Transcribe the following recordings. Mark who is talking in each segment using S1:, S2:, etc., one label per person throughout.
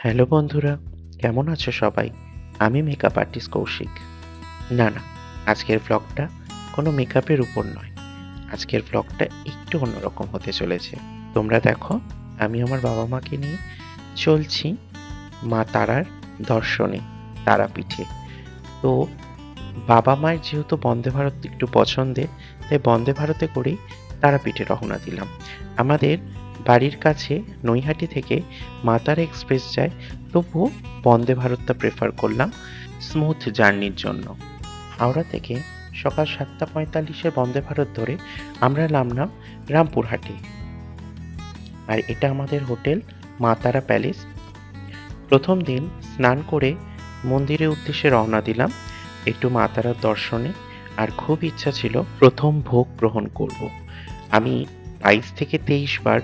S1: Hello বন্ধুরা, কেমন আছো সবাই? আমি মেকআপ আর্টিস্ট কৌশিক। না, আজকের ভ্লগটা কোনো মেকআপের উপর নয়। আজকের ভ্লগটা একটু অন্যরকম হতে চলেছে। তোমরা দেখো, আমি আমার বাবা-মাকে নিয়ে চলছি মা তারার দর্শনে, তারাপীঠে। তো বাবা-মায়ের যেহেতু বন্দে ভারত একটু পছন্দের, তাই বন্দে ভারতে করেই তারাপীঠে রওনা দিলাম। আমাদের বাড়ির কাছে নৈহাটি থেকে মা তারা এক্সপ্রেস যায়, তবুও বন্দে ভারতটা প্রেফার করলাম স্মুথ জার্নির জন্য। হাওড়া থেকে সকাল ৭:৪৫-এ বন্দে ভারত ধরে আমরা নামলাম রামপুরহাটে। আর এটা আমাদের হোটেল মা তারা প্যালেস। প্রথম দিন স্নান করে মন্দিরের উদ্দেশ্যে রওনা দিলাম একটু মা তারার দর্শনে। আর খুব ইচ্ছা ছিল প্রথম ভোগ গ্রহণ করব। আমি ২২ থেকে ২৩ বার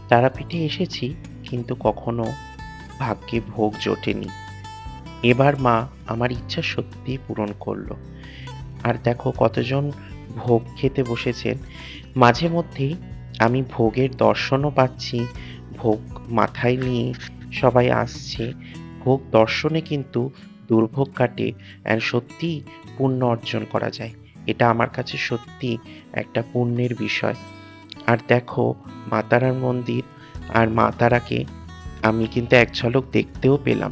S1: তারাপীঠে এসেছি, কিন্তু কখনো ভাগ্যে ভোগ জোটেনি। এবার মা আমার ইচ্ছা সত্যিই পূরণ করলো। আর দেখো কতজন ভোগ খেতে বসেছেন। মাঝে মধ্যেই আমি ভোগের দর্শনও পাচ্ছি, ভোগ মাথায় নিয়ে সবাই আসছে। ভোগ দর্শনে কিন্তু দুর্ভোগ কাটে অ্যান্ড সত্যিই পুণ্য অর্জন করা যায়। এটা আমার কাছে সত্যি একটা পুণ্যের বিষয়। আর দেখো, মা তারার মন্দির আর মা তারাকে আমি কিন্তু এক ঝলক দেখতেও পেলাম।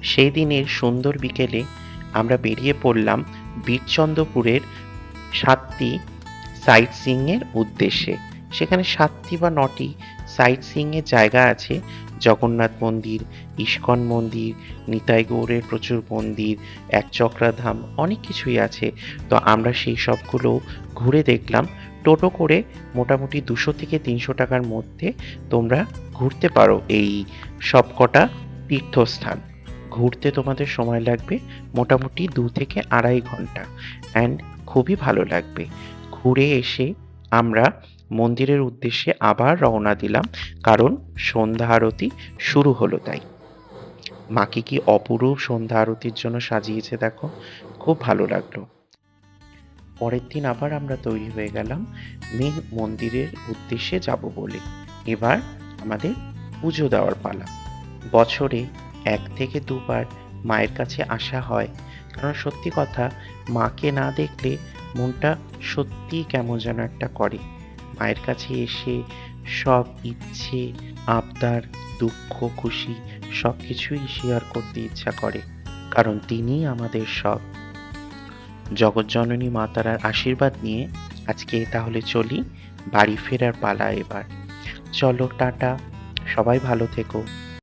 S1: সেই দিনের সুন্দর বিকেলে আমরা বেরিয়ে পড়লাম বীরচন্দ্রপুরের ৭টি সাইট সিইং এর উদ্দেশ্যে। সেখানে ৭টি বা ৯টি সাইট সিইং এর জায়গা আছে। জগন্নাথ মন্দির, ইস্কন মন্দির, নিতাই গৌড়ের প্রচুর মন্দির, একচক্রাধাম, অনেক কিছুই আছে। তো আমরা সেই সবগুলো ঘুরে দেখলাম। টোটো করে মোটামুটি ২০০ থেকে ৩০০ টাকার মধ্যে তোমরা ঘুরতে পারো এই সবকটা তীর্থস্থান। ঘুরতে তোমাদের সময় লাগবে মোটামুটি ২ থেকে ২.৫ ঘন্টা অ্যান্ড খুবই ভালো লাগবে। ঘুরে এসে আমরা মন্দিরের উদ্দেশ্যে আবার রওনা দিলাম, কারণ সন্ধ্যা আরতি শুরু হলো তাই। মাকে কি অপরূপ সন্ধ্যা আরতির জন্য সাজিয়েছে দেখো, খুব ভালো লাগলো। পরের দিন আবার আমরা তৈরি হয়ে গেলাম মেন মন্দিরের উদ্দেশ্যে যাব বলে। এবার আমাদের পুজো দেওয়ার পালা। বছরে ১ থেকে ২ বার মায়ের কাছে আসা হয়। কারণ সত্যি কথা, মাকে না দেখলে মনটা সত্যিই কেমন যেন একটা করে। মায়ের কাছে এসে সব ইচ্ছে, আবদার, দুঃখ, খুশি সবকিছুই শেয়ার করতে ইচ্ছা করে। কারণ তিনিই আমাদের সব। জগৎজননী মা তারার আশীর্বাদ নিয়ে আজকে তাহলে চলি, বাড়ি ফেরার পালা এবার। চলো টাটা, সবাই ভালো থেকো।